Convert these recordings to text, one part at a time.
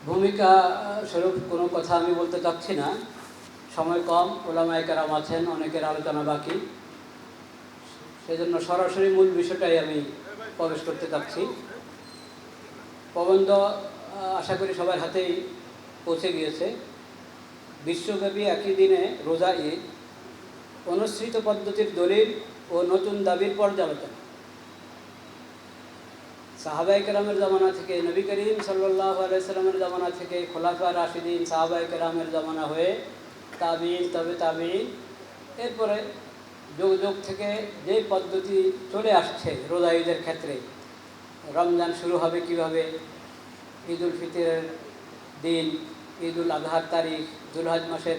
ভূমিকা স্বরূপ কোনো কথা আমি বলতে চাচ্ছি না, সময় কম, ওলামায়ে কেরাম আছেন, অনেকের আলোচনা বাকি, সেজন্য সরাসরি মূল বিষয়টাই আমি প্রবেশ করতে চাচ্ছি। প্রবন্ধ আশা করি সবার হাতেই পৌঁছে গিয়েছে। বিশ্বব্যাপী একই দিনে রোজা ঈদ, অনুসৃত পদ্ধতির দলিল ও নতুন দাবির পর্যালোচনা। সাহাবায়ে কেরামের জামানা থেকে, নবী করিম সাল্লাল্লাহু আলাইহি সাল্লামের জামানা থেকে, খোলাফা রাশিদিন, সাহাবায়ে কেরামের জামানা হয়ে তাবিঈন, তবে তাবিঈন, এরপরে যুগ যুগ থেকে যে পদ্ধতি চলে আসছে রোজা ঈদের ক্ষেত্রে, রমজান শুরু হবে কিভাবে, ঈদুল ফিতরের দিন, ঈদুল আজহার তারিখ, যুলহজ মাসের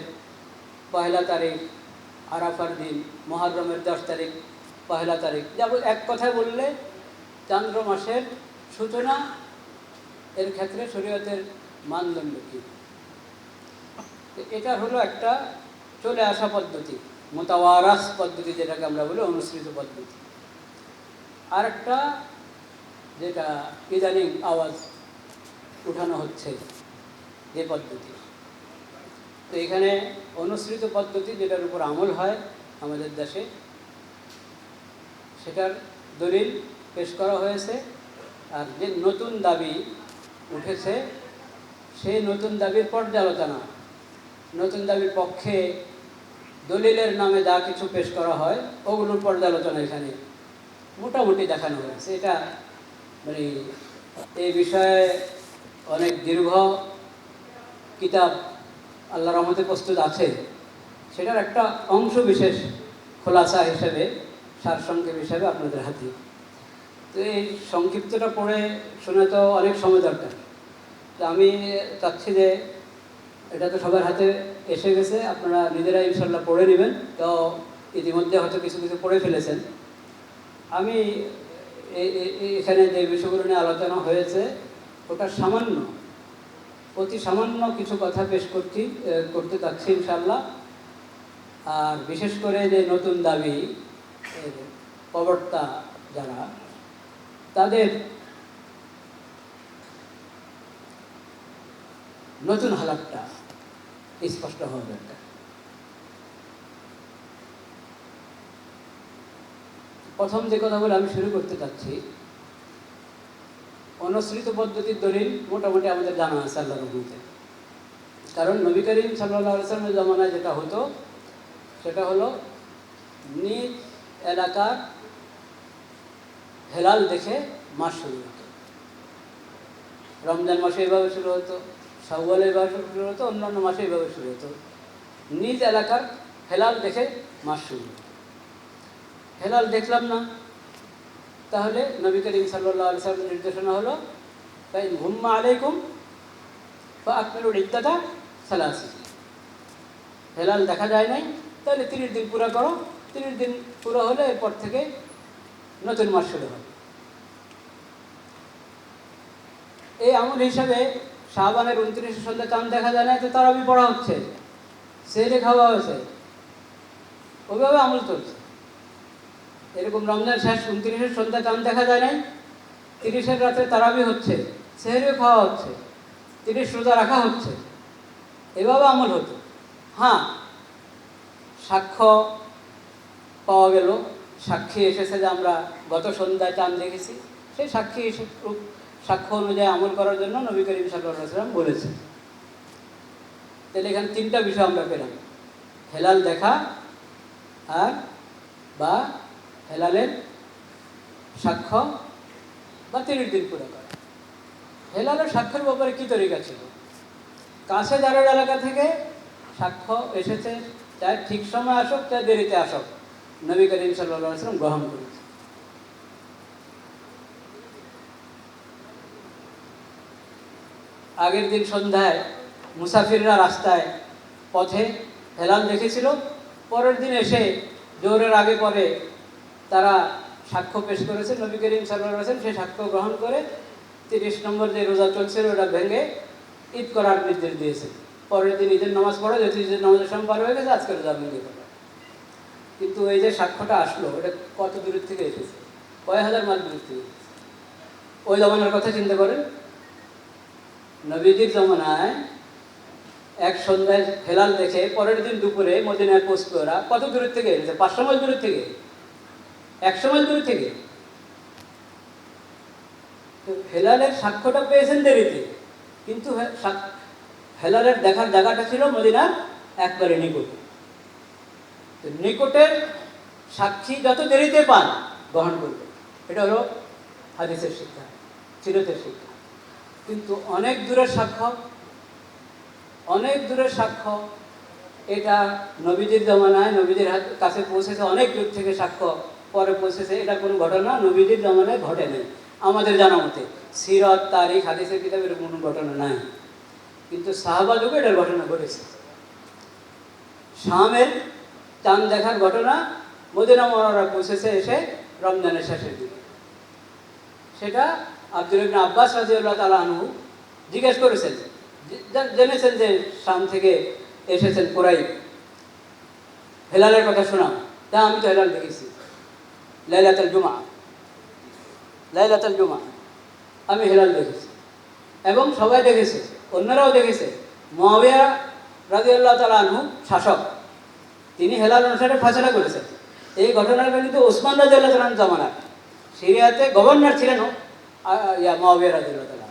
পহেলা তারিখ, আরাফার দিন, মুহররমের 10 তারিখ, পহেলা তারিখ, যেমন এক কথায় বললে চান্দ্র মাসের সূচনা, এর ক্ষেত্রে শরীয়তের মানদণ্ড কী। এটা হলো একটা চলে আসা পদ্ধতি, মুতাওয়ারাস পদ্ধতি, যেটাকে আমরা বলি অনুসৃত পদ্ধতি। আর একটা যেটা ইদানিং আওয়াজ উঠানো হচ্ছে যে পদ্ধতি, তো এখানে অনুসৃত পদ্ধতি যেটার উপর আমল হয় আমাদের দেশে, সেটার দলিল পেশ করা হয়েছে। আর যে নতুন দাবি উঠেছে, সেই নতুন দাবির পর্যালোচনা, নতুন দাবির পক্ষে দলিলের নামে যা কিছু পেশ করা হয় ওগুলোর পর্যালোচনা এখানে মোটামুটি দেখানো হয়েছে। এটা মানে এই বিষয়ে অনেক দীর্ঘ কিতাব আল্লাহর রহমতে প্রস্তুত আছে, সেটার একটা অংশ বিশেষ খোলাসা হিসেবে, সারসংক্ষেপ হিসেবে আপনাদের হাতে। তো এই সংক্ষিপ্তটা পড়ে শুনে তো অনেক সময় দরকার, তো আমি চাচ্ছি যে এটা তো সবার হাতে এসে গেছে, আপনারা নিজেরা ইনশাল্লাহ পড়ে নেবেন। তো ইতিমধ্যে হয়তো কিছু কিছু পড়ে ফেলেছেন। আমি এখানে যে বিষয়গুলো নিয়ে আলোচনা হয়েছে ওটা সামান্য, অতি সামান্য কিছু কথা পেশ করতে চাচ্ছি ইনশাল্লাহ। আর বিশেষ করে যে নতুন দাবি প্রবক্তা যারা, তাদের নতুন হালাতটা স্পষ্ট হওয়া দরকার। প্রথম যে কথা বলে আমি শুরু করতে চাচ্ছি, অনুসৃত পদ্ধতির দলিল মোটামুটি আমাদের জানা আছে আল্লাহর রহমতে। কারণ নবী করিম সাল্লাল্লাহু আলাইহি ওয়াসাল্লামের জামানায় যেটা হতো সেটা হলো নিজ এলাকার হেলাল দেখে মাস শুরু হতো। রমজান মাসে এভাবে শুরু হতো, শাওয়ালে এভাবে শুরু হতো, অন্যান্য মাসে এভাবে শুরু হতো। নিজ এলাকার হেলাল দেখে মাস শুরু হতো। হেলাল দেখলাম না, তাহলে নবী করিম সাল্লাল্লাহু আলাইহি ওয়াসাল্লামের নির্দেশনা হলো ফাইন গুম্মা আলাইকুম ফাআকমিলুল ইদ্দাতা সালাসিন। হেলাল দেখা যায় নাই, তাহলে 30 দিন পুরো করো। 30 দিন পুরো হলে এরপর থেকে নতুন মাস শুরু হবে। এই আমল হিসাবে শাবানের 29 সন্ধ্যা চাঁদ দেখা যায় না, তো তারাবি পড়া হচ্ছে, সেহরি খাওয়া হয়েছে, ওইভাবে আমল চলছে। এরকম রমজান শেষ 29 সন্ধ্যা চাঁদ দেখা যায় নাই, 30 রাতে তারাবি হচ্ছে, সেহরিও খাওয়া হচ্ছে, 30 রোজা রাখা হচ্ছে, এভাবে আমল হতো। হ্যাঁ, সাক্ষ্য পাওয়া গেল, সাক্ষী এসেছে যে আমরা গত সন্ধ্যায় চাঁদ দেখেছি, সেই সাক্ষ্য অনুযায়ী আমল করার জন্য নবী করিম সাল্লাল্লাহু আলাইহি ওয়াসাল্লাম বলেছেন। তাহলে এখানে 3টা বিষয় আমরা পেলাম: হেলাল দেখা, আর বা হেলালের সাক্ষ্য বা 30 দিন পুরো করা। হেলালের সাক্ষ্যের ব্যাপারে কী তরিকা ছিল? কাছে যার এলাকা থেকে সাক্ষ্য এসেছে, চাই ঠিক সময় আসুক চাই দেরিতে আসুক, নবী করিম সাল্লাল্লাহু আলাইহি ওয়াসাল্লাম গ্রহণ করেছে। আগের দিন সন্ধ্যায় মুসাফিররা রাস্তায় পথে হেলাল দেখেছিল, পরের দিন এসে জোহরের আগে পরে তারা সাক্ষ্য পেশ করেছে, নবী করিম সাল্লাল্লাহু আলাইহি ওয়াসাল্লাম সেই সাক্ষ্য গ্রহণ করে 30 নম্বর যে রোজা চলছিল ওটা ভেঙে ঈদ করার নির্দেশ দিয়েছে। পরের দিন ঈদের নামাজ পড়া, যেহেতু ঈদের নামাজের সময় পার হয়ে গেছে, আজকে রোজা ভেঙে করা। কিন্তু এই যে সাক্ষ্যটা আসলো, এটা কত দূরের থেকে এসেছে? কয় হাজার মাইল দূর থেকে। ওই জমানার কথা চিন্তা করেন, নবীজির জমানায় এক সন্ধ্যায় হেলাল দেখে পরের দিন দুপুরে মদিনায় পৌঁছতে ওরা কত দূরের থেকে এসেছে? 500 মাইল দূরের থেকে, 100 মাইল দূরের থেকে। তো হেলালের সাক্ষ্যটা পেয়েছেন দেরিতে, কিন্তু হেলালের দেখার জায়গাটা ছিল মদিনার একবারে নিকটে। তো নিকটের সাক্ষী যত দেরিতে পান গ্রহণ করবে, এটা হলো হাদিসের শিক্ষা, সিরতের শিক্ষা। কিন্তু অনেক দূরের সাক্ষ্য, অনেক দূরের সাক্ষ্য, এটা নবীজির জমানায় নবীজির কাছে পৌঁছেছে, অনেক দূর থেকে সাক্ষ্য পরে পৌঁছেছে, এটা কোনো ঘটনা নবীজির জমানায় ঘটে নাই আমাদের জানা মতে। সিরত, তারিখ, হাদিসের কিতাবের কোনো ঘটনা নাই, কিন্তু সাহাবা যুগে এটার ঘটনা ঘটেছে। শামের চাঁদ দেখার ঘটনা মদিনা মুনাওয়ারা পৌঁছেছে এসে রমজানের শেষের দিকে। সেটা আব্দুল ইবনে আব্বাস রাদিয়াল্লাহু তাআলা আনহু জিজ্ঞেস করেছেন, জেনেছেন যে শাম থেকে এসেছেন কুরাইব, হেলালের কথা শোনা। তা আমি তো হেলাল দেখেছি লাইলাতুল জুমা, লাইলাতুল জুমা আমি হেলাল দেখেছি, এবং সবাই দেখেছে, অন্যরাও দেখেছে। মুআবিয়া রাদিয়াল্লাহু তাআলা আনহু শাসক, তিনি হেলাল অনুসারে ফয়সালা করেছেন। এই ঘটনাটা কিন্তু ওসমান রাদিয়াল্লাহু তাআলা আনহু জামানার, সিরিয়াতে গভর্নর ছিলেন মুআবিয়া রাদিয়াল্লাহু তাআলা।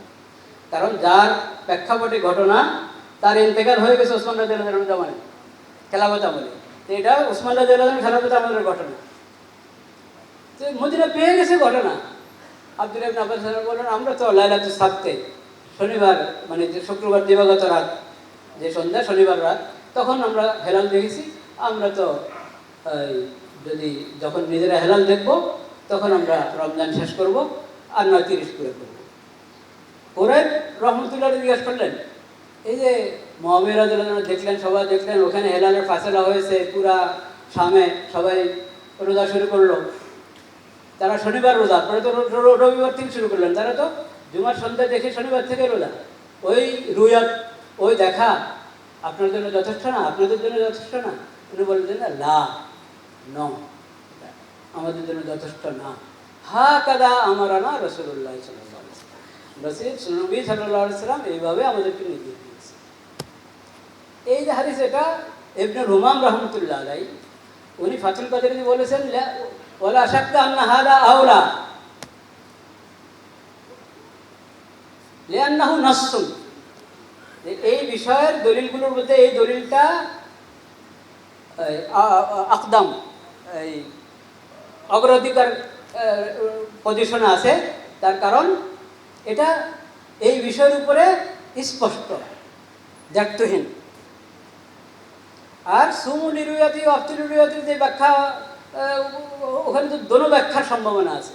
কারণ যার প্রেক্ষাপটে ঘটনা, তার ইন্তেকাল হয়ে গেছে ওসমান রাদিয়াল্লাহু তাআলা জামানায়, খেলাফত আমলে। তো এটা ওসমান রাদিয়াল্লাহু তাআলা খেলাফত আমলের ঘটনা। তো মদিনা পেয়ে গেছে ঘটনা। আব্দুল ইবনে আব্বাস বললেন, আমরা তো লাইলাতুল সাবতে, শনিবার মানে যে শুক্রবার দিবাগত রাত, যে সন্ধ্যা শনিবার রাত, তখন আমরা হেলাল দেখেছি। আমরা তো যদি যখন নিজেরা হেলাল দেখব তখন আমরা রমজান শেষ করব, আর নয় 30 করে করবো। কুরাইব রহমতুল্লাহ জিজ্ঞাসা করলেন, এই যে মুআবিয়া রাদিয়াল্লাহু তাআলা দেখলেন, সবাই দেখলেন, ওখানে হেলালের ফায়সালা হয়েছে, পুরা শামে সবাই রোজা শুরু করলো। তারা শনিবার রোজা, পরে তো রবিবার থেকে শুরু করলেন। তারা তো জুমার সন্ধ্যা দেখে শনিবার থেকে রোজা। ওই রুয়াত, ওই দেখা আপনার জন্য যথেষ্ট না? আপনাদের জন্য যথেষ্ট না? উনি বললেন, লা ন, আমাদের জন্য যথেষ্ট না। হা কাদা আমারানা রাসূলুল্লাহ সাল্লাল্লাহু আলাইহি ওয়াসাল্লাম, নবী সাল্লাল্লাহু আলাইহি ওয়াসাল্লাম এইভাবে আমাদেরকে নির্দেশ দিয়েছে। এই যে হাদিস, এটা ইবনে রুমাম রহমতুল্লাহ আলাইহি উনি ফাতুল কাদেরে বলেছেন, ওয়ালা শাক্কা আন্না হাদা আওলা লিআন্নাহু নাসসুন। এই বিষয়ের দলিলগুলোর মধ্যে এই দলিলটা আকদাম, এই অগ্রাধিকার পজিশনে আছে। তার কারণ এটা এই বিষয়ের উপরে স্পষ্ট, দ্ব্যর্থহীন। আর সুমুলি রুয়াতি ও আফতুল রুয়াতির যে ব্যাখ্যা, ওখানে তো দোনো ব্যাখ্যার সম্ভাবনা আছে।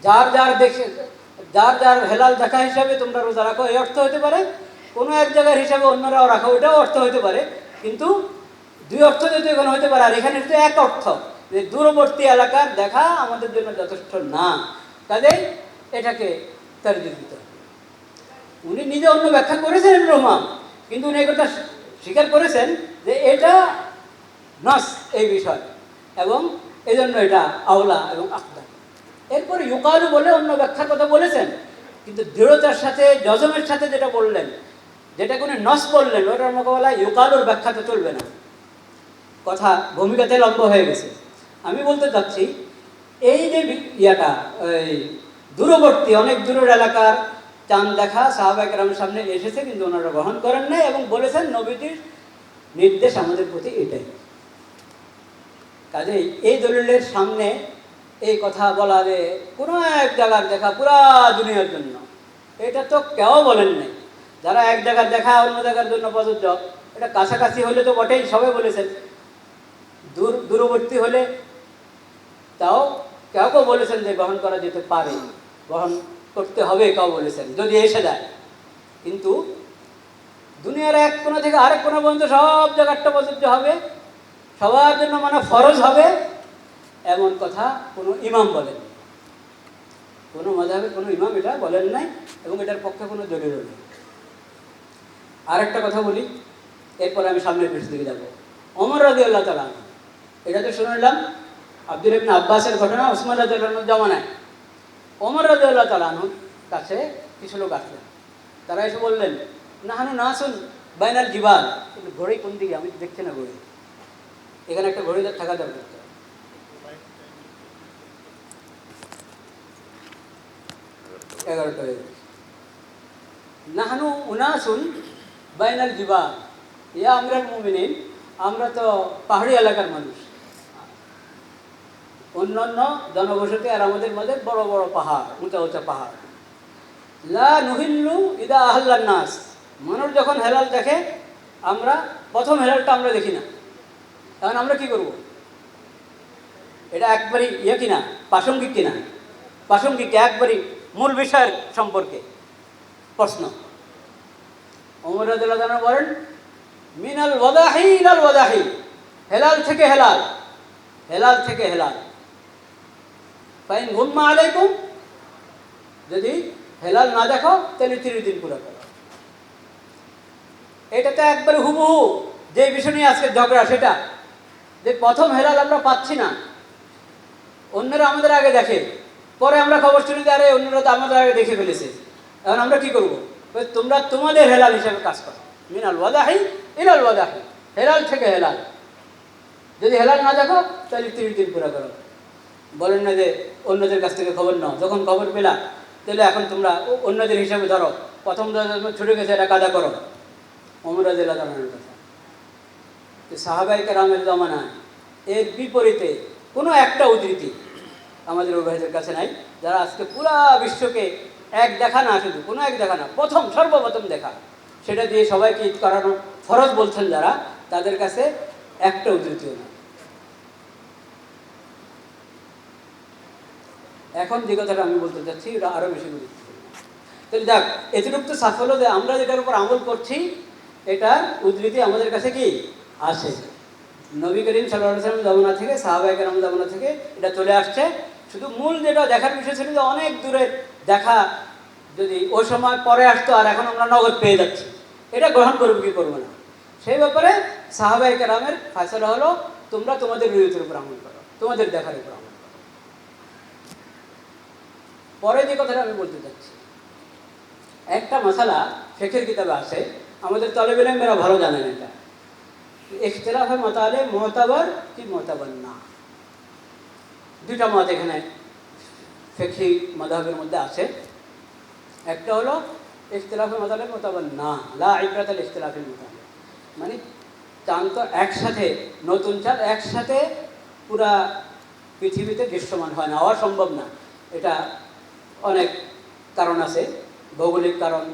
যার যার দেখে, যার যার হেলাল দেখা হিসাবে তোমরা রোজা রাখো, এই অর্থ হতে পারে। কোনো এক জায়গার হিসাবে অন্যরাও রাখো, ওইটাও অর্থ হতে পারে। কিন্তু দুই অর্থ যদি এখানে হতে পারে, আর এখানে শুধু এক অর্থ, যে দূরবর্তী এলাকার দেখা আমাদের জন্য যথেষ্ট না, কাজেই এটাকে তারজিহ দিতে হবে। উনি নিজে অন্য ব্যাখ্যা করেছেন ইবনে রুমাম, কিন্তু উনি এই কথা স্বীকার করেছেন যে এটা নাস এই বিষয়, এবং এই জন্য এটা আওলা এবং আকদাম। এরপরে ইউকালু বলে অন্য ব্যাখ্যার কথা বলেছেন, কিন্তু দৃঢ়তার সাথে, জজমের সাথে যেটা বললেন, যেটা কোনো নস বললেন, ওটার মোকাবেলায় ইউকালুর ব্যাখ্যা তো চলবে না। কথা ভূমিকাতে লম্ব হয়ে গেছে। আমি বলতে চাচ্ছি, এই যে ইয়াটা, ওই দূরবর্তী অনেক দূরের এলাকার চাঁদ দেখা সাহাবায়ে কেরামের সামনে এসেছে, কিন্তু ওনারা গ্রহণ করেন নাই এবং বলেছেন নবীজির নির্দেশ আমাদের প্রতি এটাই। কাজেই এই দলিলের সামনে এই কথা বলা যে কোনো এক জায়গার দেখা পুরা দুনিয়ার জন্য, এটা তো কেউ বলেন নাই। যারা এক জায়গার দেখা অন্য জায়গার জন্য প্রযোজ্য, এটা কাছাকাছি হলে তো বটেই, সবাই বলেছেন। দূরবর্তী হলে তাও কেউ কেউ বলেছেন যে গ্রহণ করা যেতে পারে, গ্রহণ করতে হবে, কেউ বলেছেন যদি এসে যায়। কিন্তু দুনিয়ার এক কোণা থেকে আরেক কোণা পর্যন্ত সব জায়গাটা প্রযোজ্য হবে, সবার জন্য মানে ফরজ হবে, এমন কথা কোনো ইমাম বলেন, কোনো মাযহাবে কোনো ইমাম এটা বলেন নাই, এবং এটার পক্ষে কোনো দলিল নেই। আরেকটা কথা বলি, এরপরে আমি সামনের পেছন দিকে যাবো। ওমর রাদিয়াল্লাহু তাআলা, এটা তো শুনলাম আব্দুল ইবনে আব্বাসের ঘটনা, ওসমান রাদিয়াল্লাহু আনহুর জামানায়। ওমর রাদিয়াল্লাহু তাআলা আনহুর কাছে কিছু লোক আসলেন, তারা এসে বললেন, নাহানু নাসুন বাইনাল জিবাল। কিন্তু ঘড়ি কোন দিকে আমি দেখছি না ঘড়ি, এখানে একটা ঘড়ি থাকা দরকার। 11টা হয়ে গেছে। নাহানু উনাসুন বাইনাল জিবাল, ইয়া আমরাল মুমিনিন, আমরা তো পাহাড়ি এলাকার মানুষ, অন্যান্য জনবসতি আর আমাদের মধ্যে বড় বড় পাহাড়, উঁচা উঁচা পাহাড়। লা নুহিল্লু ইদা আহাল্লান নাস, মানুষ যখন হেলাল দেখে, আমরা প্রথম হেলালটা আমরা দেখি না, এখন আমরা কি করব? এটা একবারই ইয়ে কিনা, প্রাসঙ্গিক কিনা? প্রাসঙ্গিক, একবারই মূল বিষয়ের সম্পর্কে প্রশ্ন। ওমর রাদিয়াল্লাহু আনহু বলেন, মিনাল ওয়াদাহি ইলাল ওয়াদাহি, হেলাল থেকে হেলাল, হেলাল থেকে হেলাল। ফাইন গুম্মা আলাইকুম, যদি হেলাল না দেখো তাহলে 30 দিন পুরো করো। এটা তো একবারে হুবহু যে বিষয় নিয়ে আজকে ঝগড়া, সেটা যে প্রথম হেলাল আমরা পাচ্ছি না, অন্যরা আমাদের আগে দেখে, পরে আমরা খবর শুনি যে আরে অন্যরা তো আমাদের আগে দেখে ফেলেছে, এখন আমরা কি করব? তোমরা তোমাদের হেলাল হিসাবে কাজ করো। মিনাল ওয়াদাহি ইলাল ওয়াদাহি, হেলাল থেকে হেলাল, যদি হেলাল না দেখো তাহলে 30 দিন পুরো করো। বলেন না যে অন্যদের কাছ থেকে খবর নাও, যখন খবর পেলা তাহলে এখন তোমরা অন্যদের হিসাবে ধরো, প্রথম ছুটে গেছে এটা কাদা করো। ওমর রাদিয়াল্লাহু আনহুর কথা। সাহাবায়ে কেরামের জমানায় এর বিপরীতে কোনো একটা উদ্ধৃতি আমাদের উভয়দের কাছে নাই, যারা আজকে পুরা বিশ্বকে এক দেখা না, শুধু কোনো এক দেখা না, প্রথম সর্বপ্রথম দেখা, সেটা দিয়ে সবাইকে ঈদ করানো ফরজ বলছেন যারা, তাদের কাছে একটা উদ্ধৃতিও না। এখন যে কথাটা আমি বলতে চাচ্ছি এটা আরও বেশি গুরুত্বপূর্ণ। তাহলে দেখ, এতটুকু তো সাফল্য যে আমরা যেটার উপর আমল করছি এটার উদ্ধৃতি আমাদের কাছে কি আসে, নবী করিম সাল্লাল্লাহু আলাইহি ওয়াসাল্লাম জামানা থেকে, সাহাবায়ে কেরাম জামানা থেকে এটা চলে আসছে। শুধু মূল যেটা দেখার বিষয় ছিল যে অনেক দূরে দেখা যদি ওই সময় পরে আসতো আর এখন আমরা নগদ পেয়ে যাচ্ছি, এটা গ্রহণ করবো কি করবো না, সেই ব্যাপারে সাহাবায়ে কেরামের ফয়সালা হলো তোমরা তোমাদের রুয়তের উপর আমল করো, তোমাদের দেখার উপর আমল করো। পরে যে কথাটা আমি বলতে চাচ্ছি, একটা মশালা ফিকহের কিতাবে আছে, আমাদের তালেবে ইলমেরা ভালো জানেন এটা, ইখতিলাফে মাতালে মুতাবার কি মুতাবার না। দুইটা মত এখানে ফিকহি মাযহাবের মধ্যে আছে। একটা হলো ইখতিলাফে মাতালে মুতাবার না, লা ইবরাত আল ইখতিলাফিল মুতালে, মানে চাঁদ তো একসাথে, নতুন চাঁদ একসাথে পুরা পৃথিবীতে দৃশ্যমান হয় না, হওয়া সম্ভব না। এটা অনেক কারণ আছে, ভৌগোলিক কারণ,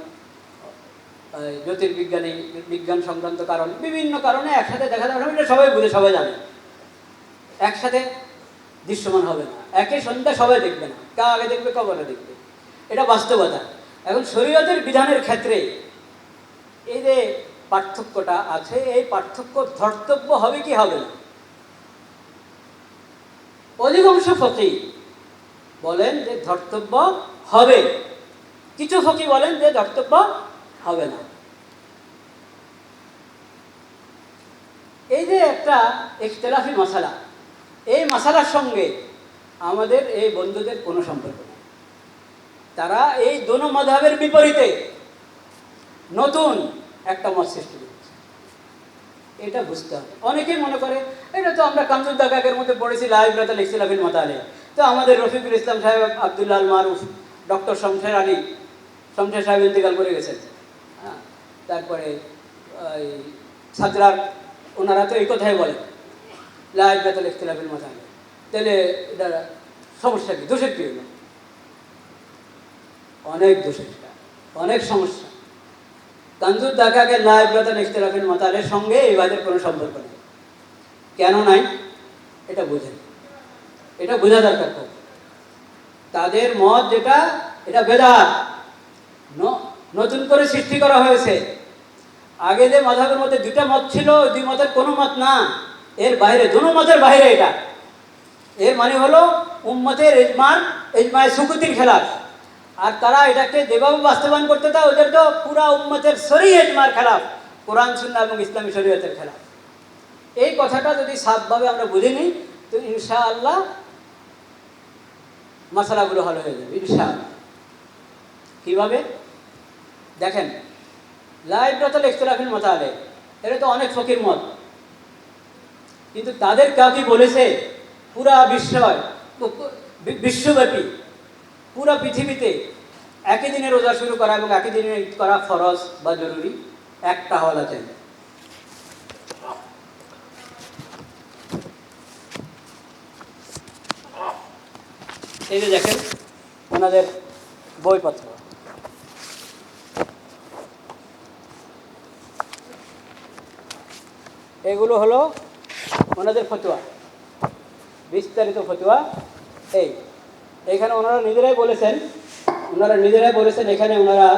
জ্যোতির্বিজ্ঞানী বিজ্ঞান সংক্রান্ত কারণ, বিভিন্ন কারণে একসাথে দেখা যাবে না, এটা সবাই বুঝে, সবাই জানে, একসাথে দৃশ্যমান হবে না, একই সন্ধ্যা সবাই দেখবে না, কা আগে দেখবে কবরে দেখবে, এটা বাস্তবতা। এখন শরীয়তের বিধানের ক্ষেত্রে এই যে পার্থক্যটা আছে, এই পার্থক্য ধর্তব্য হবে কি হবে না? অধিকাংশ ফকি বলেন যে ধর্তব্য হবে, কিছু ফকি বলেন যে ধর্তব্য হবে না। এই যে একটা ইখতিলাফি মাসালা, এই মাসালার সঙ্গে আমাদের এই বন্ধুদের কোনো সম্পর্ক নেই। তারা এই দোনো মাযহাবের বিপরীতে নতুন একটা মত সৃষ্টি করেছে, এটা বুঝতে হবে। অনেকেই মনে করে এটা তো আমরা কামরুদ দাকাকের মধ্যে পড়েছি, লা ইবরাত আল ইখতিলাফিল মাতালে, তো আমাদের রফিকুল ইসলাম সাহেব, আব্দুল্লাহ আল মারুফ, ডক্টর শমশের আলী, শমশের সাহেব ইন্তেকাল করে গেছেন, হ্যাঁ, তারপরে ওই ছাত্রার, ওনারা তো এই কথাই বলেন লা ইবরাত আল ইখতিলাফিল মাতালে, তাহলে এটা সমস্যা কি, দোষের কি হলো? অনেক দোষের, অনেক সমস্যা। কামরুদ দাকাকের লা ইবরাত আল ইখতিলাফিল মাতালের সঙ্গে এই বাদের কোনো সম্পর্ক নেই। কেন নাই এটা বোঝেন, এটা বোঝা দরকার। তাদের মত যেটা, এটা বেদাত, নতুন করে সৃষ্টি করা হয়েছে। আগে যে মাযহাবের মধ্যে দুইটা মত ছিল, দুই মতের কোনো মত না, এর বাইরে, দুনো মতের বাইরে এটা। এর মানে হলো উম্মতের ইজমায়ে সুকুতির খেলাফ, আর তারা এটাকে যেভাবে বাস্তবায়ন করতে চায় ওদের তো পুরা উম্মতের সরিহ ইজমার খেলাফ, কোরআন সুন্নাহ এবং ইসলামী শরীয়তের খেলাফ। এই কথাটা যদি সাফভাবে আমরা বুঝে নিই তো ইনশাআল্লাহ মাসালাগুলো হল হয়ে যাবে ইনশাআল্লাহ। কীভাবে? দেখেন, লা ইব্রাতা লিখতিলাফিল মাসাইল, এটা তো অনেক ফকির মত, কিন্তু তাদের কেউ কি বলেছে পুরা বিশ্বব্যাপী পুরা পৃথিবীতে একই দিনে রোজা শুরু করা এবং একই দিনে ঈদ করা ফরজ বা জরুরি? একটা হওয়া চাই। এই যে দেখেন ওনাদের বইপত্র, এগুলো হলো ওনাদের ফতোয়া, বিস্তারিত ফতোয়া। এইখানে ওনারা নিজেরাই বলেছেন এখানে ওনারা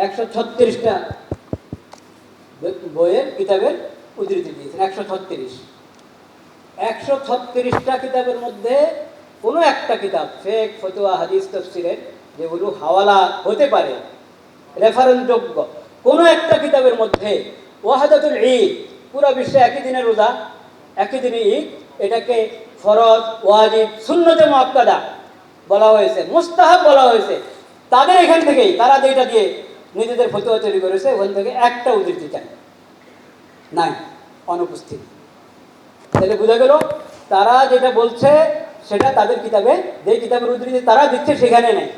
136টা বইয়ের কিতাবের উদ্ধৃতি দিয়েছেন। 136টা কিতাবের মধ্যে কোনো একটা কিতাব ফেক ফতোয়া হাদিস তাফসীরের যেগুলো হাওয়ালা হতে পারে, রেফারেন্সযোগ্য, কোনো একটা কিতাবের মধ্যে ওয়াহাদাতুল ঈদ, পুরো বিশ্বে একই দিনে রোজা একই দিনে ঈদ, এটাকে ফরজ, ওয়াজিব, সুন্নতে মুআক্কাদা বলা হয়েছে, মুস্তাহাব বলা হয়েছে। তাদের এখান থেকেই তারা যেটা দিয়ে নিজেদের ফতোয়া তৈরি করেছে, ওখান থেকে একটা উদ্ধৃতি চাই নাই, অনুপস্থিত। তাহলে বোঝা গেল তারা যেটা বলছে সেটা তাদের কিতাবে, যে কিতাবের উদ্ধৃতি তারা দিচ্ছে সেখানে নেই,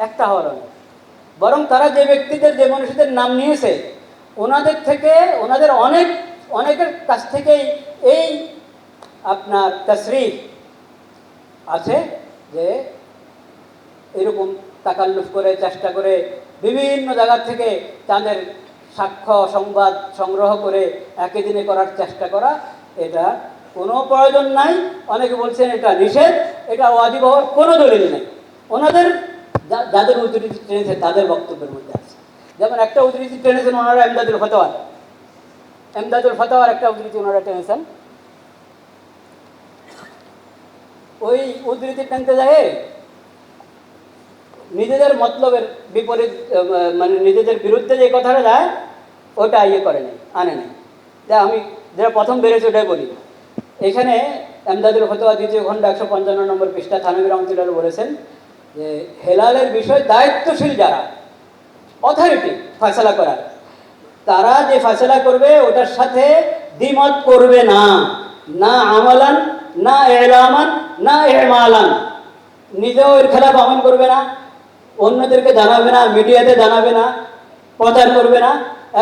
একটা হওয়ার নয়। বরং তারা যে ব্যক্তিদের, যে মানুষদের নাম নিয়েছে ওনাদের অনেকের কাছ থেকেই এই আপনার তাসরিহ আছে যে এরকম তাকাল্লুফ করে চেষ্টা করে বিভিন্ন জায়গা থেকে তাদের সাক্ষ্য সংবাদ সংগ্রহ করে একই দিনে করার চেষ্টা করা, এটা কোনো প্রয়োজন নাই। অনেকে বলছেন এটা নিষেধ, এটা ওয়াজিব হওয়ার কোনো দলিল নেই। ওনাদের যাদের উদ্ধৃতি টেনেছে তাদের বক্তব্যের মধ্যে আছে। যেমন একটা উদ্ধৃতি টেনেছেন ওনারা এমদাদুল ফতোয়ার একটা উদ্ধৃতি ওনারা টেনেছেন। ওই উদ্ধৃতি টেনতে যায় নিজেদের মতলবের বিপরীত, মানে নিজেদের বিরুদ্ধে যে কথাটা যায় ওটা আনে নাই। যা আমি যেটা প্রথম বেড়েছে ওটাই বলি। এখানে এমদাদুল ফতোয়া 2য় খণ্ড 155 নম্বর পৃষ্ঠা থানভী রহমতুল্লাহ বলেছেন যে হেলালের বিষয় দায়িত্বশীল যারা, অথরিটি ফয়সালা করার, তারা যে ফয়সালা করবে ওটার সাথে দ্বিমত করবে না, না আমালান, না এলামান, না এমালান। নিজেও এর খেলাফ আমল করবে না, অন্যদেরকে জানাবে না, মিডিয়াতে জানাবে না, প্রচার করবে না,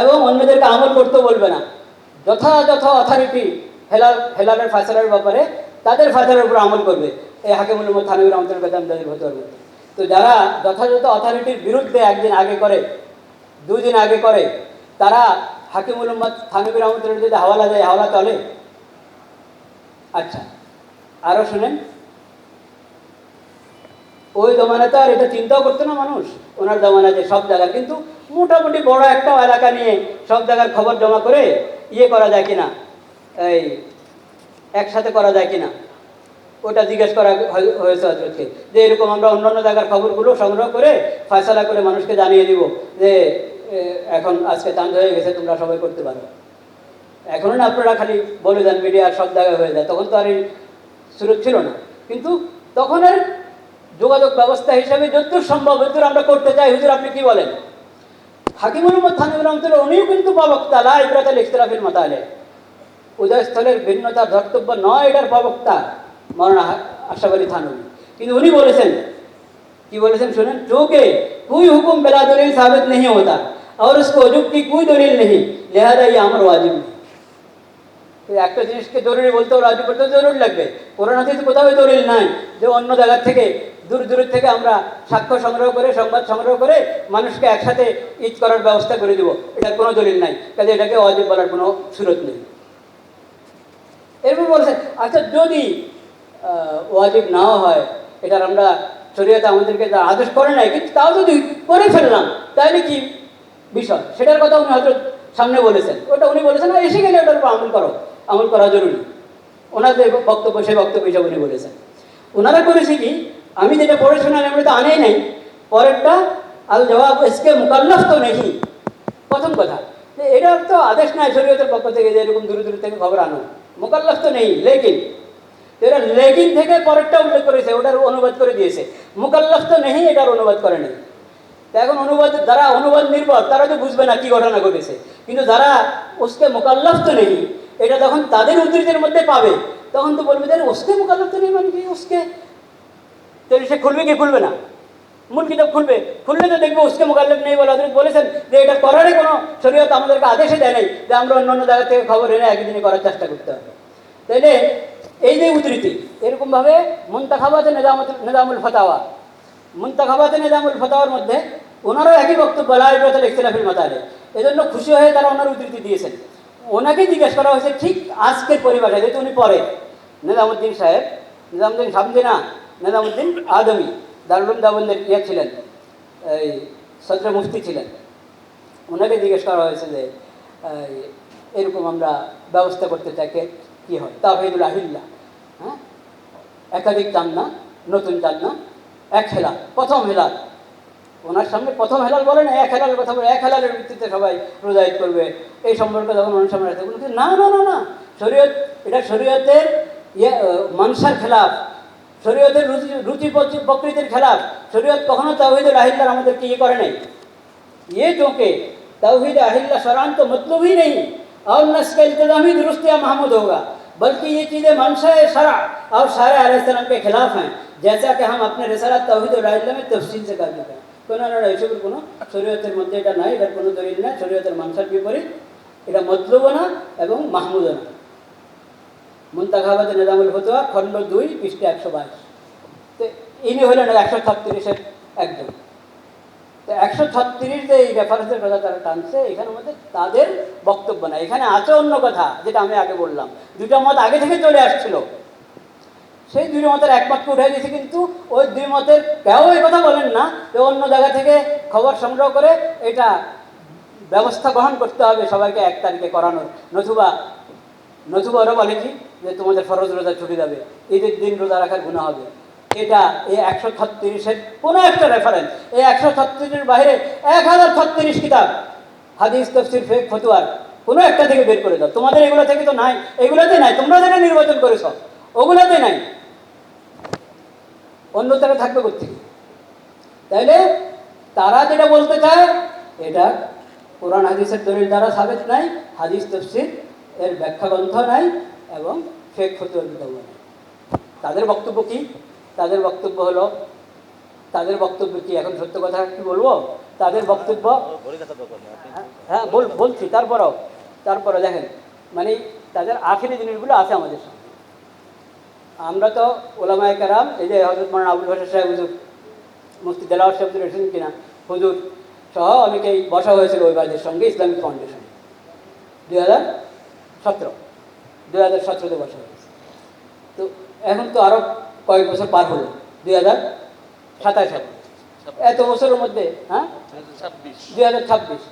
এবং অন্যদেরকে আমল করতে বলবে না। যথাযথ অথরিটি হেলালের ফয়সালার ব্যাপারে তাদের ফয়সালার উপর আমল করবে। এই হাকিমুল উম্মত থানভী রহমতুল্লাহ তাদের ফতোয়ার মধ্যে। তো যারা যথাযথ অথরিটির বিরুদ্ধে একদিন আগে করে, 2 দিন আগে করে, তারা হাকিমুল উম্মত থানভী রহমতুল্লাহ যদি হাওয়ালা দেয়, হাওয়ালা চলে? আচ্ছা, আরো শুনেন, ওই জমানাতে আর এটা চিন্তাও করতো না মানুষ। ওনার জমানাতে সব জায়গায় কিন্তু মোটামুটি বড় একটা এলাকা নিয়ে সব জায়গার খবর জমা করে করা যায় কিনা, এই একসাথে করা যায় কিনা, ওটা জিজ্ঞেস করা হয়েছে হযরতকে, যে এরকম আমরা অন্যান্য জায়গার খবরগুলো সংগ্রহ করে ফয়সালা করে মানুষকে জানিয়ে দিব যে এখন আজকে চাঁদ হয়ে গেছে, তোমরা সবাই করতে পারো। এখনো না আপনারা খালি বলে দেন, মিডিয়ার সব জায়গায় হয়ে যায়, তখন তো আর এই সুযোগ ছিল না। কিন্তু তখনের যোগাযোগ ব্যবস্থা হিসাবে যতদূর সম্ভব যতদূর আমরা করতে চাই, হুজুর আপনি কি বলেন? হাকিমুল উম্মত থানভী রহমতুল্লাহ উনিও কিন্তু প্রবক্তা, লা ইব্রাতা লিখতিলাফিল মাসাইল, উদয়স্থলের ভিন্নতার ধর্তব্য নয়, এটার প্রবক্তা মৌলানা আশরাফ আলী থানভী। কিন্তু উনি বলেছেন, কি বলেছেন শুনেন, চোখে कोई हुक्म बिला दलील साबित नहीं होता और उसको वजूब की कोई दलील नहीं, लिहाजा ये अमर वाजिब नहीं। একটা জিনিসকে জরুরি বলতে রাজি করতে জরুরি লাগবে, কোরআন হাদিসে কোথাও দলিল নাই যে অন্য জায়গা থেকে দূর থেকে আমরা সাক্ষ্য সংগ্রহ করে, সংবাদ সংগ্রহ করে মানুষকে একসাথে ঈদ করার ব্যবস্থা করে দিব, এটার কোনো দলিল নাই, কাজে এটাকে ওয়াজিব বলার কোনো সুরত নেই। এরপর বলছে, আচ্ছা যদি ওয়াজিব নাও হয়, এটার আমরা শরীয়তে আমাদেরকে আদেশ করে নাই, কিন্তু তাও যদি করে ফেললাম তাহলে কি বিষয়, সেটার কথা উনি হয়তো সামনে বলেছেন। ওটা উনি বলেছেন আর এসে গেলে ওটার উপর আমল করা জরুরি। ওনাদের বক্তব্য, সেই বক্তব্য হিসাবে উনি বলেছেন। ওনারা করেছে কি, আমি যেটা পড়ে শোনালাম আমরা তো আনেই নাই, পরেরটা আল জবাব ইসকে মুকাল্লাফ তো নেই। প্রথম কথা, এটার তো আদেশ নাই শরীয়তের পক্ষ থেকে যে এরকম দূর থেকে খবর আনো, মুকাল্লাফ তো নেই, লেকিন এরা লেকিন থেকে পরেরটা উল্লেখ করেছে, ওটার অনুবাদ করে দিয়েছে। মুকাল্লাফ তো নেই, এটার অনুবাদ করে নেই। তা এখন যারা অনুবাদ নির্ভর তারা তো বুঝবে না কি ঘটনা ঘটেছে, কিন্তু যারা উসকে মুকাল্লাফ তো নেই এটা যখন তাদের উদ্ধৃতির মধ্যে পাবে তখন তো বলবে যে উসকে মুকাল্লাফ তো নেই মানে কি উসকে, তাহলে সে খুলবে কি খুলবে না? মূল কিতাব খুললে তো দেখবো উসকে মুকাল্লাফ নেই বলে হযরত বলেছেন যে এটা করারই কোনো শরীয়ত আমাদেরকে আদেশে দেয় নাই যে আমরা অন্য অন্য জায়গা থেকে খবর এনে একদিনে করার চেষ্টা করতে হবে। তাইলে এই যে উদ্ধৃতি এরকমভাবে মুনতাখাবাতে নিজামুল ফাতাওয়া, মুনতাখাবাতে নিজামুল ফাতাওয়ার মধ্যে ওনারাও একই বক্তব্য লা ইবরাতা লিখতিলাফিল মাসাইল, এজন্য খুশি হয়ে তারা ওনার উদ্ধৃতি দিয়েছেন। ওনাকে জিজ্ঞেস করা হয়েছে ঠিক আজকের পরিভাষায়, যেহেতু উনি পরে নিজামুদ্দিন সাহেব, নিজামুদ্দিন সামদি না, নিজামুদ্দিন আদমি দারুল উলুম দেওবন্দের ছিলেন, এই সদর মুফতি ছিলেন। ওনাকে জিজ্ঞেস করা হয়েছে যে এরকম আমরা ব্যবস্থা করতে চাই কী হয়, তাওহীদুল আহিল্লা, হ্যাঁ, একাধিক চান্না, নতুন চান্না, এক হেলাল, প্রথম হেলাল। ওনার সামনে প্রথম হেলাল বলেন, এক হেলালের কথা বলে, এক হেলালের ভিত্তিতে সবাই রোজা ঈদ করবে, এই সম্পর্কে যখন ওনার সামনে আসে বলছে না না না না, শরীয়ত এটা শরীয়তের মানসার খেলাফ, শরীয়তের রুচি প্রকৃতির খেলাফ। শরীয়ত কখনো তাওহীদুল আহিল্লার আমাদেরকে করে নাই। ये क्योंकि तौहीद अहिल्ला शरान तो मतलब ही नहीं और न इसका इल्तिज़ाम ही दुरुस्त या महमूद होगा, बल्कि ये चीज़ें मंशा शरा और शारे अलैहिस्सलाम के खिलाफ हैं, जैसा कि हम अपने रिसालत तौहीद अहिल्ला में तफसील से कर चुके हैं। কোনো এইসবের কোনো শরীয়তের মধ্যে এটা নাই, এটার কোনো দলিল না, শরীয়তের মানসার বিপরীত, এটা মতলুবও না এবং মাহমুদও না। মুনতাখাবাতে নিজামুল ফতোয়া খণ্ড 2 পৃষ্ঠা 122। তো ইনি হলেন 136-এর একজন। তো 136 যে এই রেফারেন্সের কথা তারা টানছে, এখানের মধ্যে তাদের বক্তব্য না, এখানে আছে অন্য কথা, যেটা আমি আগে বললাম। দুটা মত আগে থেকে চলে আসছিল, সেই দুই মতের একমতকে উঠে দিয়েছে, কিন্তু ওই দুই মতের কেউ এই কথা বলেন না যে অন্য জায়গা থেকে খবর সংগ্রহ করে এটা ব্যবস্থা গ্রহণ করতে হবে সবাইকে 1 তারিখে করানোর, নতুবা ওরা বলে কি যে তোমাদের ফরজ রোজা ছুটি যাবে, ঈদের দিন রোজা রাখার গুনাহ হবে। এটা এই 136-এর কোনো একটা রেফারেন্স, এই 136-এর বাইরে 1036 কিতাব হাদিস তাফসীর ফিকহ ফতোয়ার কোনো একটা থেকে বের করে দাও। তোমাদের এগুলো থেকে তো নাই, এগুলোতে নাই, তোমরা যেটা নির্বাচন করেছ ওগুলোতে নাই, অন্যতারা থাকবে কোথেকে? তাইলে তারা যেটা বলতে চায় এটা কোরআন হাদিসের দলিল দ্বারা সাবেত নাই, হাদিস তাফসীর এর ব্যাখ্যা গ্রন্থ নাই এবং ফিকহ ফতোয়ার কিতাব নাই। তাদের বক্তব্য কি? তাদের বক্তব্য হলো, তাদের বক্তব্য কি এখন সত্য কথা কি বলবো? তাদের বক্তব্য, হ্যাঁ বলছি, তারপরও দেখেন মানে তাদের আখেরি জিনিসগুলো আছে আমাদের সামনে। আমরা তো ওলামায়ে কেরাম, এই যে হযরত মাওলানা আবুল বাশার সাহেব হুজুর, মুফতি দেলাওয়ার সাহেব এসেছেন কিনা, হুজুর সহ অনেকেই বসা হয়েছিল ওই ভাইদের সঙ্গে ইসলামিক ফাউন্ডেশনে 2017-তে বসা হয়েছে। তো এখন তো আরও কয়েক বছর পার হলো, 2027 সালে, এত বছরের মধ্যে, হ্যাঁ 2026,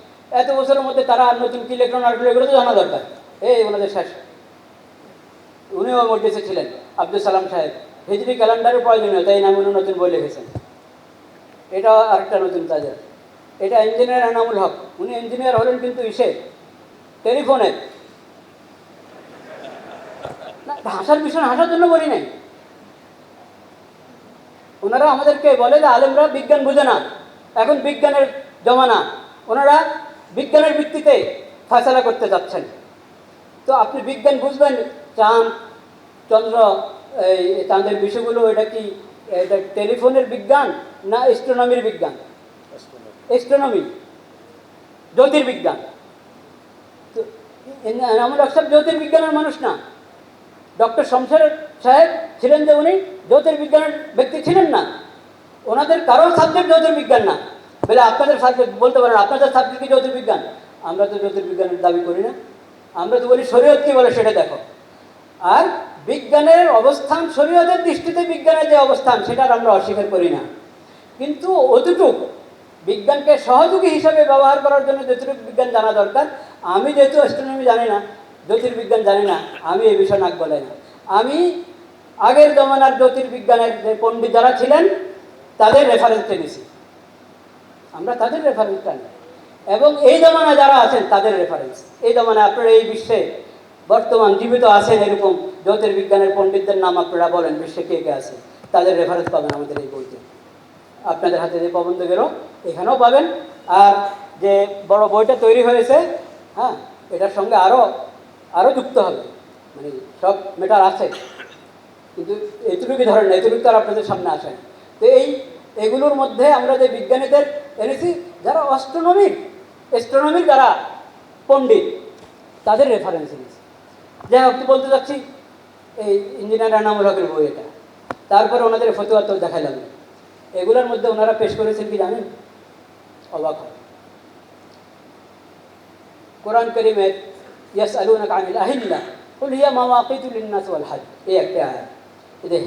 এত বছরের মধ্যে তারা নতুন কি লেখলো না লেখলো এগুলো তো জানা দরকার। এই ওনাদের শেষ, উনিও মজলিসে ছিলেন, আব্দুল সালাম সাহেব, হিজরি ক্যালেন্ডারের প্রয়োজনীয়তা এই নামে উনি নতুন বই লিখেছেন। এটা আরেকটা নতুন তাদের, এটা ইঞ্জিনিয়ার এনামুল হক, উনি ইঞ্জিনিয়ার হলেন কিন্তু টেলিফোনের না, হাসার বিষয় হাসার জন্য বলি নাই। ওনারা আমাদেরকে বলে যে আলেমরা বিজ্ঞান বুঝে না, এখন বিজ্ঞানের জমানা, ওনারা বিজ্ঞানের ভিত্তিতে ফয়সালা করতে যাচ্ছেন। তো আপনি বিজ্ঞান বুঝবেন, চন্দ্র, এই চাঁদের বিষয়গুলো, এটা কি এটা টেলিফোনের বিজ্ঞান না অ্যাস্ট্রোনমির বিজ্ঞান? অ্যাস্ট্রোনমি, জ্যোতির্বিজ্ঞান। তো এনামুল হক সাহেব জ্যোতির্বিজ্ঞানের মানুষ না। ডক্টর শমশের সাহেব ছিলেন যে উনি জ্যোতির্বিজ্ঞানের ব্যক্তি ছিলেন না, ওনাদের কারোর সাবজেক্ট জ্যোতির্বিজ্ঞান না। বলে আপনাদের সাবজেক্ট বলতে পারেন, আপনাদের সাবজেক্ট কি জ্যোতির্বিজ্ঞান? আমরা তো জ্যোতির্বিজ্ঞানের দাবি করি না, আমরা তো বলি শরীয়ত কি বলে সেটা দেখো। আর বিজ্ঞানের অবস্থান, শরীয়তের দৃষ্টিতে বিজ্ঞানের যে অবস্থান সেটার আমরা অস্বীকার করি না, কিন্তু অতটুকু বিজ্ঞানকে সহযোগী হিসাবে ব্যবহার করার জন্য যতটুকু বিজ্ঞান জানা দরকার। আমি যেহেতু অ্যাস্ট্রোনমি জানি না, জ্যোতির্বিজ্ঞান জানি না, আমি এই বিষয় নাক বলে না। আমি আগের জমানার জ্যোতির্বিজ্ঞানের যে পণ্ডিত যারা ছিলেন তাদের রেফারেন্সে নিছি, আমরা তাদের রেফারেন্সটা নিই, এবং এই জমানায় যারা আছেন তাদের রেফারেন্স। এই জমানায় আপনারা এই বিশ্বে বর্তমান জীবিত আছেন এরকম জ্যোতির্বিজ্ঞানের পণ্ডিতদের নাম আপনারা বলেন, বিশ্বে কে কে আছে, তাদের রেফারেন্স পাবেন আমাদের এই বইতে। আপনাদের হাতে যে প্রবন্ধ গেল এখানেও পাবেন। আর যে বড় বইটা তৈরি হয়েছে, হ্যাঁ, এটার সঙ্গে আরও যুক্ত হবে, মানে সব মেটার আছে, কিন্তু এটুকুই ধরেন না, এটুকু তো আর আপনাদের সামনে আসে। তো এগুলোর মধ্যে আমরা যে বিজ্ঞানীদের এনেছি যারা অ্যাস্ট্রোনমির যারা পণ্ডিত, তাদের রেফারেন্স এনেছি। যাই হোক, বলতে চাচ্ছি এই ইঞ্জিনিয়ার এনামুল হকের বই এটা। তারপরে ওনাদের ফতোয়া তো দেখাইলাম। এগুলোর মধ্যে ওনারা পেশ করেছেন কি জানেন? অবাক হয়। কোরআন কারীমের ইয়াসআলুনাকা আনিল আহিল্লা কুল হিয়া মাওয়াকিতু লিন-নাস ওয়াল হজ, এই একটা আয়াত। এই যে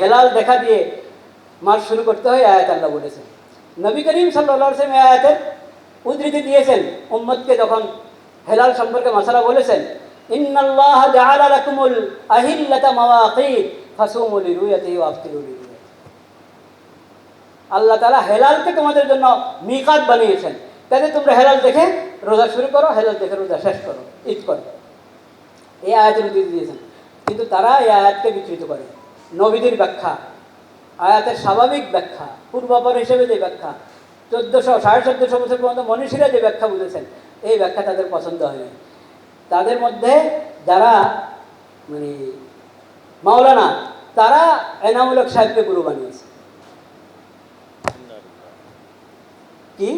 হেলাল দেখা দিয়ে মাস শুরু করতে হয়, আয়াত আল্লাহ বলেছেন। নবী করিম সাল্লাল্লাহু আলাইহি ওয়াসাল্লাম আয়াতের উদ্ধৃতি দিয়েছেন উম্মতকে, যখন হেলাল সম্পর্কে মাসালা বলেছেন, ইন্নাল্লাহা জাআলা লাকুমুল আহিল্লাতা মাওয়াকিত ফাসুমু লিরুয়াতিহি ওয়া আফতিরু লিরুয়াতিহি। আল্লাহ তাআলা হেলালকে তোমাদের জন্য মিকাত বানিয়েছেন, তাতে তোমরা হেলাল দেখে রোজা শুরু করো, হেলাল দেখে রোজা শেষ করো, ঈদ করো। এই আয়াতের উদ্ধৃতি দিয়েছেন। কিন্তু তারা এই আয়াতকে বিকৃত করে। নবীদের ব্যাখ্যা, আয়াতের স্বাভাবিক ব্যাখ্যা, পূর্বাপর হিসেবে যে ব্যাখ্যা, 1400-1450 বছর পর্যন্ত মনীষীরা যে ব্যাখ্যা বুঝেছেন, এই ব্যাখ্যা তাদের পছন্দ হয়নি। তাদের মধ্যে যারা মানে মাওলানা, তারা এনামুল হক সাহেবকে গুরু বানিয়েছে। কি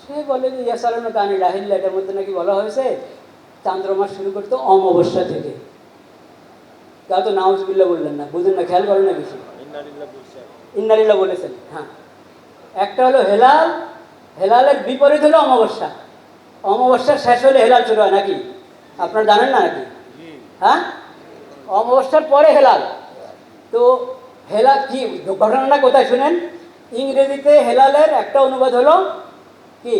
সে বলে যে ইয়াসআলুনাকা আনিল আহিল্লা, এটার মধ্যে নাকি বলা হয়েছে চান্দ্রমাস শুরু করতে অমাবস্যা থেকে। কেউ তো নাউজুবিল্লাহ বললেন না, বুঝেন না, খেয়াল করেন না কিছু। ইন্নালিল্লাহ বলেছেন। হ্যাঁ, একটা হলো হেলালের বিপরীত হলো অমাবস্যা। অমাবস্যার শেষ হলে হেলাল শুরু হয় নাকি? আপনারা জানেন না নাকি? হ্যাঁ, অমাবস্যার পরে হেলাল। তো হেলাল কি ঘটনাটা কোথায় শুনেন? ইংরেজিতে হেলালের একটা অনুবাদ হলো কি?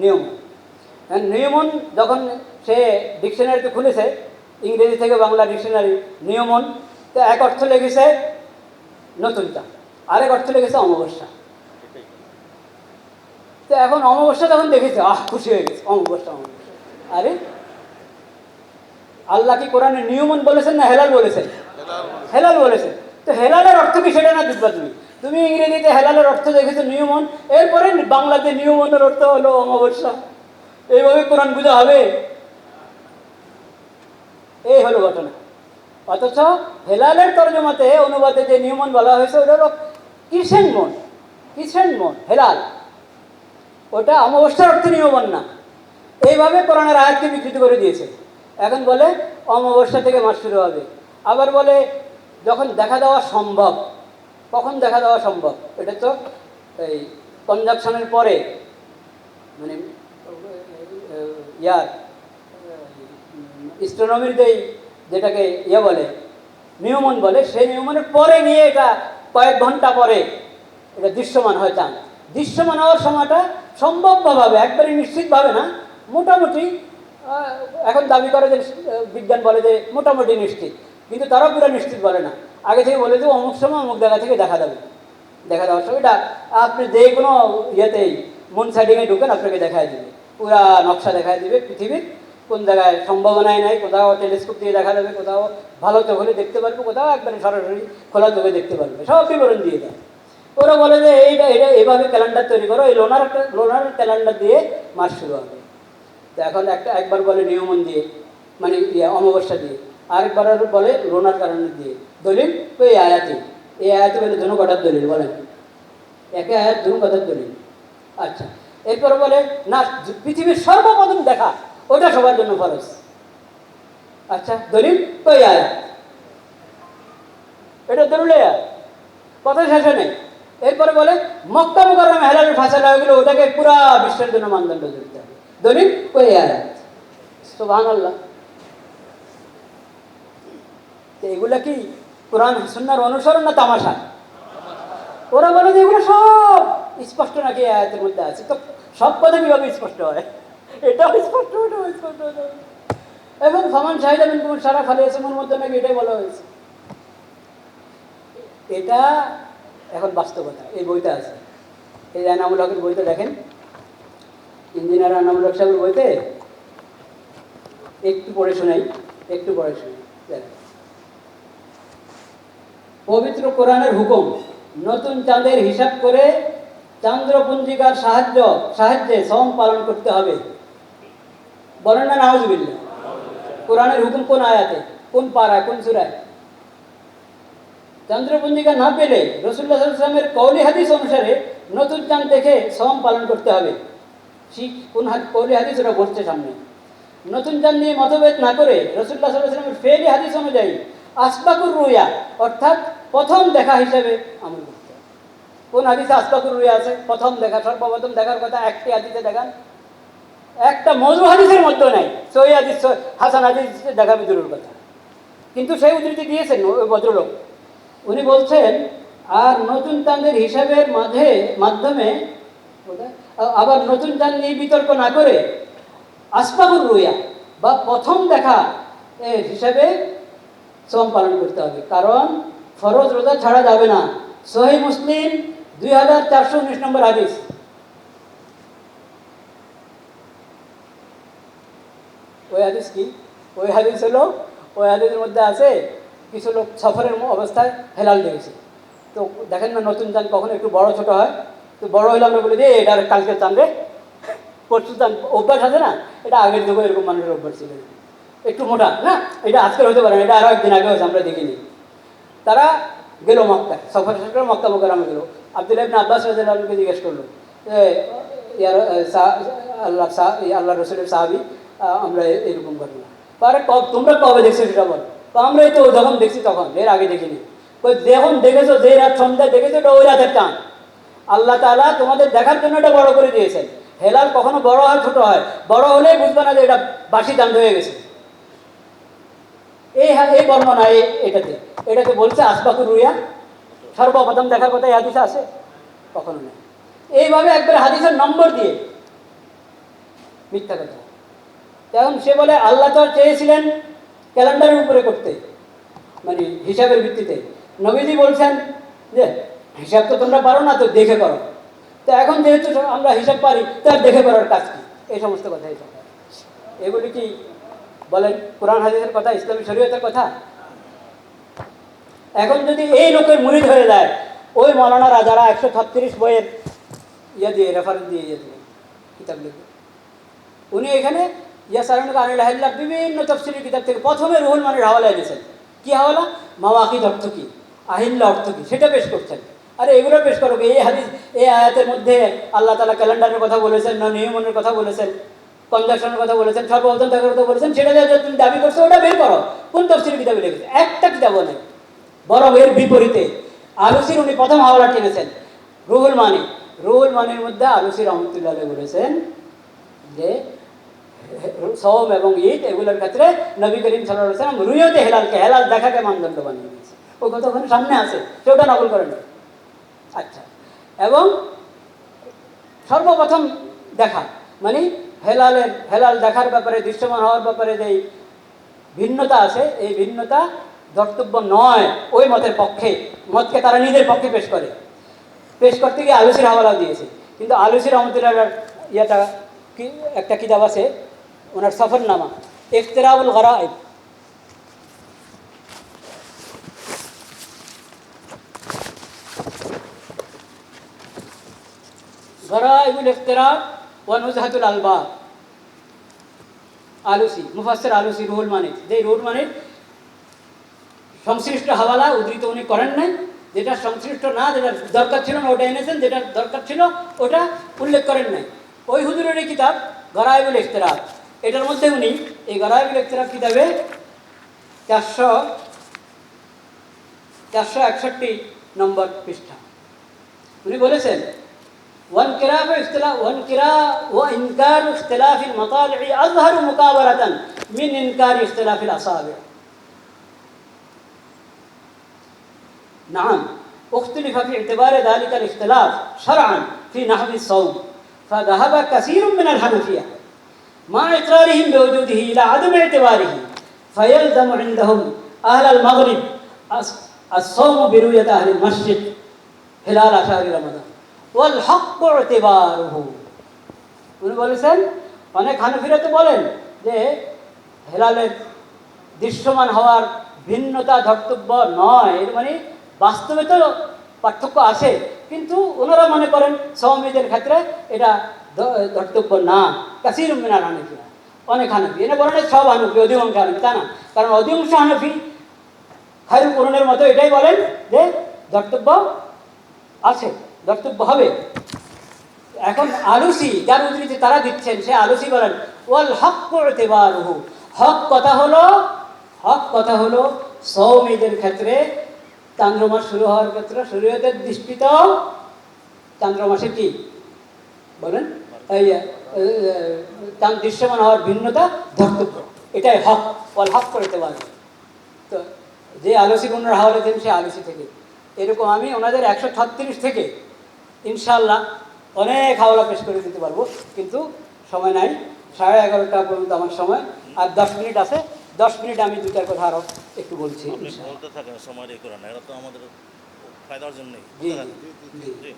নিয়ম। নিয়মন যখন সে ডিকশনারিতে খুলেছে, ইংরেজি থেকে বাংলা ডিকশনারি, নিয়মন, তো এক অর্থ লেগেছে নতুনটা, আরেক অর্থ লেগেছে অমাবস্যা। তো এখন অমাবস্যা যখন দেখেছে, খুশি হয়ে গেছে, অমাবস্যা। আরে আল্লাহ কি কোরআনে নিয়মন বলেছেন না হেলাল বলেছেন? হেলাল বলেছেন। তো হেলালের অর্থ কি সেটা না বুঝবা তুমি ইংরেজিতে হেলালের অর্থ দেখেছো নিয়মন, এরপরে বাংলাতে নিয়মনের অর্থ হলো অমাবস্যা। এইভাবে কোরআন বুঝা হবে? এই হলো ঘটনা। অথচ হেলালের তর্জমাতে, অনুবাদে যে নিয়মন বলা হয়েছে, ওটা হলো কিসেন মন হেলাল, ওটা অমাবস্যার অর্থে নিয়মন না। এইভাবে কোরআনের আয়াতকে বিকৃত করে দিয়েছে। এখন বলে অমাবস্যা থেকে মাস শুরু হবে, আবার বলে যখন দেখা দেওয়া সম্ভব। কখন দেখা দেওয়া সম্ভব? এটা তো এই কনজাকশনের পরে, মানে অ্যাস্ট্রোনমির যেটাকে বলে নিয়মন বলে, সেই নিয়মনের পরে নিয়ে এটা কয়েক ঘন্টা পরে এটা দৃশ্যমান হয় চাঁদ। দৃশ্যমান হওয়ার সময়টা সম্ভবভাবে, একবারে নিশ্চিতভাবে না, মোটামুটি এখন দাবি করে যে বিজ্ঞান বলে যে মোটামুটি নিশ্চিত, কিন্তু তারাও পুরো নিশ্চিত বলে না। আগে থেকে বলে যে অমুক সময় অমুক জায়গা থেকে দেখা দেওয়ার সময় এটা আপনি যে কোনো ইয়েতেই মুন সাইডিংয়ে ঢুকেন, আপনাকে দেখায় দেবে, পুরা নকশা দেখায় দেবে পৃথিবীর কোন জায়গায় সম্ভাবনাই নাই, কোথাও টেলিস্কোপ দিয়ে দেখা যাবে, কোথাও ভালো চোখ হলে দেখতে পারবে, কোথাও একবারে সরাসরি খোলা চোখে দেখতে পারবে, সব বিবরণ দিয়ে দেয়। ওরা বলে যে এটা এভাবে ক্যালেন্ডার তৈরি করো, এই লোনার ক্যালেন্ডার দিয়ে মাস শুরু হবে। তো এখন একবার বলে নিয়মন দিয়ে, মানে অমাবস্যা দিয়ে, আরেকবার বলে লোনার ক্যালেন্ডার দিয়ে। দলিল তো এই আয়াতে বলে ধনু কথার দলিল বলেন, একে আয়াত ধনু কথার দলিল। আচ্ছা, এরপর বলে না পৃথিবীর সর্বপ্রথম দেখা, ওটা সবার জন্য ফরজ। আচ্ছা, দলিল তো এই আয়াত, এটা দলিল আয়াত, কথা শেষে নেই। এরপরে বলে মক্কা মুকাররমে হেলালের ফাসালা হয়ে গেলে ওটাকে পুরা বিশ্বের জন্য মানদণ্ড ধরতে হবে, দলিল ওই আয়াত। সুবহানাল্লাহ। এগুলা কি কোরআন সুন্নাহর অনুসরণ না তামাশা? ওরা বলে যে এগুলো সব স্পষ্ট নাকি আয়াতের মধ্যে আছে। তো সব কথা কিভাবে স্পষ্ট হয়? এটাও স্পষ্ট, ওটাও স্পষ্ট। এখন ফামান শাহিদা মিনকুম শাহরা ফালিয়াসুমুর মধ্যে নাকি এটাই বলা হয়েছে। এটা এখন বাস্তবতা। এই বইটা আছে, এই এনামুল হকের বইতে দেখেন, ইঞ্জিনিয়ার এনামুল হক সাহেবের বইতে একটু পড়ে শোনাই, একটু পড়ে শোনাই। পবিত্র কোরআনের হুকুম, নতুন চাঁদের হিসাব করে চন্দ্রপঞ্জিকার সাহায্যে সওম পালন করতে হবে। বলেন না নাউজুবিল্লাহ। কোরআনের হুকুম কোন আয়াতে, কোন পারায়, কোন সূরায়? চন্দ্রপঞ্জিকা না পেলে রাসূলুল্লাহ সাল্লাল্লাহু আলাইহি ওয়াসাল্লামের কওলি হাদিস অনুসারে নতুন চাঁদ দেখে সওম পালন করতে হবে। কোন কওলি হাদিস ওটা বলছে সামনে। নতুন চাঁদ নিয়ে মতভেদ না করে রাসূলুল্লাহ সাল্লাল্লাহু আলাইহি ওয়াসাল্লামের ফেলি হাদিস অনুযায়ী আসবাকুর রুয়া অর্থাৎ প্রথম দেখা হিসেবে আমল করতে হবে। কোন হাদিসে আসবাকুর রুয়া আছে? প্রথম দেখা, সর্বপ্রথম দেখার কথা একটি হাদিসে দেখান। একটা মজু হাদিসের মধ্যে নাই, সহি হাদিস, হাসান হাদিস দেখাবে দূরের কথা। কিন্তু সেই উদ্ধৃতি দিয়েছেন ওই ভদ্রলোক। উনি বলছেন, আর নতুন চাঁদের হিসাবের মাধ্যমে আবার নতুন চাঁদ নিয়ে বিতর্ক না করে আসবাকুর রুয়া বা প্রথম দেখা এর হিসাবে সওম পালন করতে হবে। কারণ ফরজ রোজা ছাড়া যাবে না। সহিহ মুসলিম 2419 নম্বর হাদিস। ওই হাদিস কি? ওই হাদিস হলো, ওই হাদিসের মধ্যে আছে কিছু লোক সফরের অবস্থায় হেলাল দেখেছে। তো দেখেন না নতুন চাঁদ কখনো একটু বড় ছোট হয়, তো বড় হলে আমরা বলি যে এটা কালকে চাঁদ রে, পরশু চাঁদ, অভ্যাস আছে না, এটা আগের যুগে এরকম মানুষের অভ্যাস ছিল। একটু মোটা না, এটা আজকের হতে পারে না, এটা আরো একদিন আগে হয়েছে, আমরা দেখিনি। তারা গেল মক্কা, সফর শেষ করে মক্কা মোকাররমে গেল। আব্দুল্লাহ ইবনে আব্বাস রাদিয়াল্লাহু আনহু জিজ্ঞেস করলো, আল্লাহ রসুলের সাহাবী, আমরা এরকম করি না। পরে তোমরা কবে দেখছো সেটা বল। তো আমরাই তো যখন দেখছি তখন, এর আগে দেখিনি। যখন দেখেছো, যে রাত সন্ধ্যায় দেখেছো, এটা ওই রাতের টান। আল্লাহ তাআলা তোমাদের দেখার জন্য এটা বড় করে দিয়েছেন। হেলাল কখনো বড় হয় ছোট হয়, বড় হলেই বুঝবে না যে এটা বাসি চাঁদ হয়ে গেছে। এই বর্ণনা এটাতে বলছে আসবাকুর রুয়া, সর্বপ্রথম দেখার কথা এই হাদিসে আছে? কখনো নেই। এইভাবে একবার হাদিসের নম্বর দিয়ে মিথ্যা কথা। এখন সে বলে আল্লাহ তো চেয়েছিলেন ক্যালেন্ডারের উপরে করতে, মানে হিসাবের ভিত্তিতে। নবীজি বলছেন যে হিসাব তো তোমরা পারো না, তো দেখে করো। তো এখন যেহেতু আমরা হিসাব পারি, তার দেখে করার কাজ কি? এই সমস্ত কথা। এগুলি কি বলেন কোরআন হাদিসের কথা, ইসলামী শরীয়তের কথা? এখন যদি এই লোকের মুরিদ হয়ে যায়, ওই মৌলানারা যারা 136 বইয়ের দিয়ে রেফারেন্স দিয়ে কিতাব লিখবে, উনি এখানে বিভিন্ন তফসিলি কিতাব থেকে প্রথমে রুহুল মানির হাওয়ালা এনেছেন। কি হাওয়ালা? মাওয়াকিদ অর্থ কি, আহিল্লা অর্থ কি, সেটা পেশ করছেন। আরে এগুলো পেশ করো। এই হাদিস, এই আয়াতের মধ্যে আল্লাহ তাআলা ক্যালেন্ডারের কথা বলেছেন, না নিয়মনের কথা বলেছেন, কনজাকশনের কথা বলেছেন, সর্বপ্রথম দেখার কথা বলেছেন, সেটা তুমি দাবি করছো, ওটা বের করো। কোন তফসিলি কিতাবে লিখেছে? একটা কিতাবও নেই। বরং এর বিপরীতে আলুসির উনি প্রথম হাওয়ালা টেনেছেন, রুহুল মানি। রুহুল মানির মধ্যে আলুসি রহমতুল্লাহ আলাইহি বলেছেন যে সওম এবং ঈদ এগুলোর ক্ষেত্রে নবী করিম সাল্লাল্লাহু আলাইহি ওয়াসাল্লাম রুইয়তে হেলাল দেখাকে মানদণ্ড বানিয়ে দিয়েছে। ওই কথা ওখানে সামনে আছে, সেটা নকল করে নেই। আচ্ছা, এবং সর্বপ্রথম দেখা মানে হেলাল দেখার ব্যাপারে, দৃশ্যমান হওয়ার ব্যাপারে যে ভিন্নতা আছে, এই ভিন্নতা ধর্তব্য নয় ওই মতের পক্ষে। মতকে তারা নিজের পক্ষে পেশ করতে গিয়ে আলুসির হাওয়ালা দিয়েছে। কিন্তু আলুসির রহমতুল্লাহ ইয়েটা কি, একটা কিতাব আছে ওনার সফরনামা, ইখতিরাউল গরায়েব। গরায়েবুল ইখতিরাব ওয়া নুজহাতুল আলবাব, আলুসি, মুফাসসির আলুসি রুহুল মানি। যে রুহুল মানির সংশ্লিষ্ট হাওয়ালা উদ্ধৃত উনি করেন নাই, যেটা সংশ্লিষ্ট না, যেটা দরকার ছিল না ওটা এনেছেন, যেটা দরকার ছিল ওটা উল্লেখ করেন নাই। ওই হুজুরের কিতাব গরায়েবুল ইখতিরাব, এটার মধ্যে উনি এই গরায়েবুল ইখতিরাব কিতাবে 461 নম্বর পৃষ্ঠা উনি বলেছেন, وإنكار اختلاف المطالع أظهر مكابرة من إنكار اختلاف الأصابع. نعم، اختلف في اعتبار ذلك الاختلاف شرعا في نحو الصوم، فذهب كثير من الحنفية مع إقرارهم بوجوده إلى عدم اعتباره، فيلزم عندهم أهل المغرب الصوم برؤية أهل المشرق هلال شهر رمضان والحق اعتباره. উনি বলেছেন, অনেক হানাফিরা তো বলেন যে হেলালের দৃশ্যমান হওয়ার ভিন্নতা ধর্তব্য নয়, এর মানে বাস্তবে তো পার্থক্য আছে, কিন্তু ওনারা মনে করেন সওমীদের ক্ষেত্রে এটা ধর্তব্য না। কাসির মিনাল হানাফি, অনেক হানফি, এটা বলেন সব হানফি, অধিকাংশ হানফি তা না, কারণ অধিকাংশ হানফি খায়রুল কুরআনের মতো এটাই বলেন যে ধর্তব্য আছে, ধর্তব্য হবে। এখন আলুসি যার উদ্ধৃতি তারা দিচ্ছেন, সে আলুসি বলেন ওয়াল হক করতে বারুহু, হক কথা হলো সওমীদের ক্ষেত্রে চান্দ্রমাস শুরু হওয়ার ক্ষেত্রে শরীয়তের দৃষ্টিতেও চান্দ্রমাসে কি বলেন এই দৃশ্যমান হওয়ার ভিন্নতা ধর্তব্য, এটাই হক, ওয়াল হক করতে পারবে। তো যে আলোচি ওনারা হাওলা দেন সে আলোচি থেকে এরকম আমি ওনাদের 136 থেকে ইনশাআল্লাহ অনেক হাওলা পেশ করে দিতে পারবো, কিন্তু সময় নাই, 11:30 পর্যন্ত আমার সময়, আর 10 মিনিট আছে, 10 মিনিট আমি দুটার কথা আরও একটু বলছি। বলতে থাকেন, সময় এই করে না, এটা তো আমাদের ফায়দার জন্যই। জি জি জি।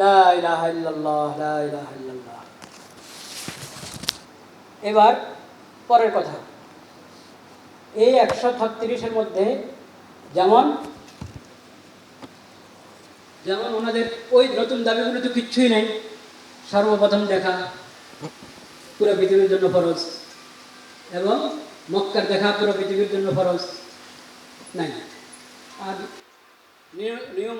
লা ইলাহা ইল্লাল্লাহ, লা ইলাহা ইল্লাল্লাহ। এবার পরের কথা, এই 136-এর মধ্যে যেমন ওনাদের ওই নতুন দাবিগুলো তো কিচ্ছুই নেই। সর্বপ্রথম দেখা পুরো পৃথিবীর জন্য ফরজ, এবং মক্কার দেখা পুরো পৃথিবীর জন্য ফরজ নাই। আর নিয়ম